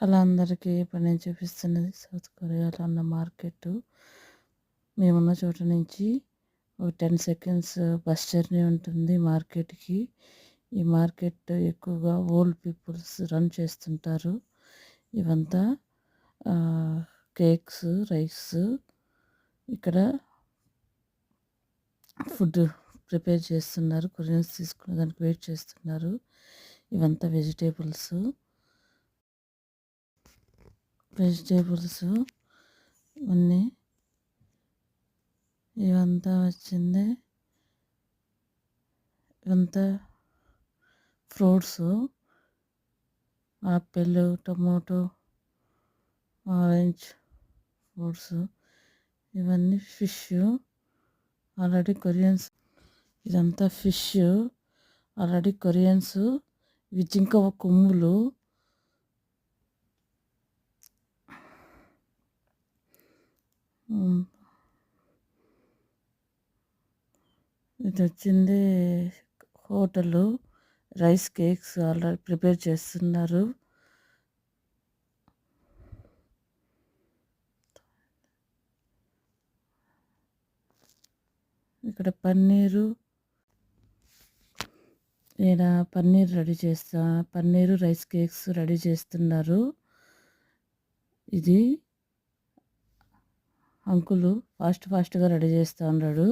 Hello అందరికీ ఇప్పుడు నేను చూపిస్తున్నది సౌత్ కొరియాలో ఉన్న మార్కెట్. మేమున్న చోట నుంచి ఒక 10 సెకండ్స్ బస్ జర్నీ ఉంటుంది మార్కెట్కి. ఈ మార్కెట్ ఎక్కువగా ఓల్డ్ పీపుల్స్ రన్ చేస్తుంటారు. ఇవంతా కేక్స్, రైస్, ఇక్కడ ఫుడ్ ప్రిపేర్ చేస్తున్నారు. కొరియన్స్ తీసుకునే దానికి వెయిట్ చేస్తున్నారు. ఇవంతా వెజిటేబుల్స్ ఇవన్నీ ఇవంతా వచ్చింది. ఇవంతా fruits, apple, tomato, orange fruits. ఇవన్నీ ఫిష్. ఆల్రెడీ కొరియన్స్, ఇదంతా ఫిష్ ఆల్రెడీ కొరియన్స్. ఇవి జింక కొమ్ములు. ఇది వచ్చింది hotel. Rice cakes already prepare చేస్తున్నారు. ఇక్కడ paneer, paneer rice cakes ready చేస్తున్నారు. ఇది అంకులు ఫాస్ట్గా రెడీ చేస్తూ ఉన్నాడు.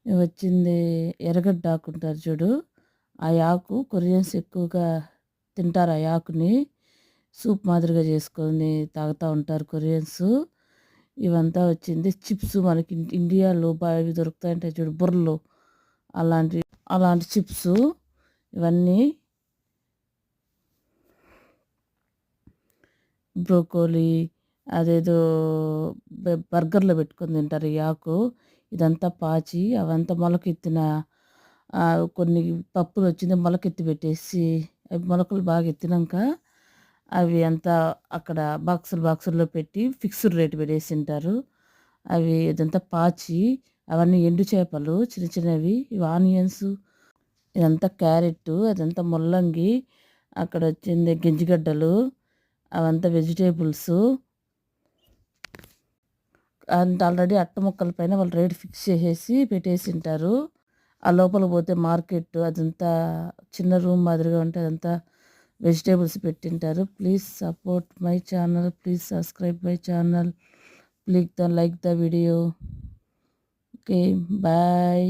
వచ్చింది ఎర్రగడ్డ ఆకు ఉంటారు చూడు, ఆ ఆకు కొరియన్స్ ఎక్కువగా తింటారు. ఆ ఆకుని సూప్ మాదిరిగా చేసుకొని తాగుతూ ఉంటారు కొరియన్స్. ఇవంతా వచ్చింది చిప్స్. మనకి ఇండియాలో బాగా దొరుకుతాయంటే చూడు బుర్రలు, అలాంటి చిప్స్. ఇవన్నీ బ్రోకోలీ, అదేదో బర్గర్లో పెట్టుకొని తింటారు ఈ ఆకు. ఇదంతా పాచి అవంతా మొలకెత్తిన కొన్ని పప్పులు వచ్చింది మొలకెత్తి పెట్టేసి, అవి మొలకలు బాగా ఎత్తినాక అవి అంతా అక్కడ బాక్సుల్లో పెట్టి ఫిక్స్డ్ రేట్ పెట్టేసి ఉంటారు. అవి ఇదంతా పాచి. అవన్నీ ఎండు చేపలు చిన్న చిన్నవి. ఇవి ఆనియన్స్, ఇదంతా క్యారెట్, అదంతా ముల్లంగి, అక్కడ వచ్చింది గింజగడ్డలు, అవంతా వెజిటేబుల్స్. అంత ఆల్రెడీ అట్ట ముక్కల పైన వాళ్ళు రేట్ ఫిక్స్ చేసేసి పెట్టేసి ఉంటారు. ఆ లోపల పోతే మార్కెట్ అదంతా చిన్న రూమ్ మాదిరిగా ఉంటే అదంతా వెజిటేబుల్స్ పెట్టింటారు. Please support my channel, please subscribe my channel, please like the video. Okay, bye.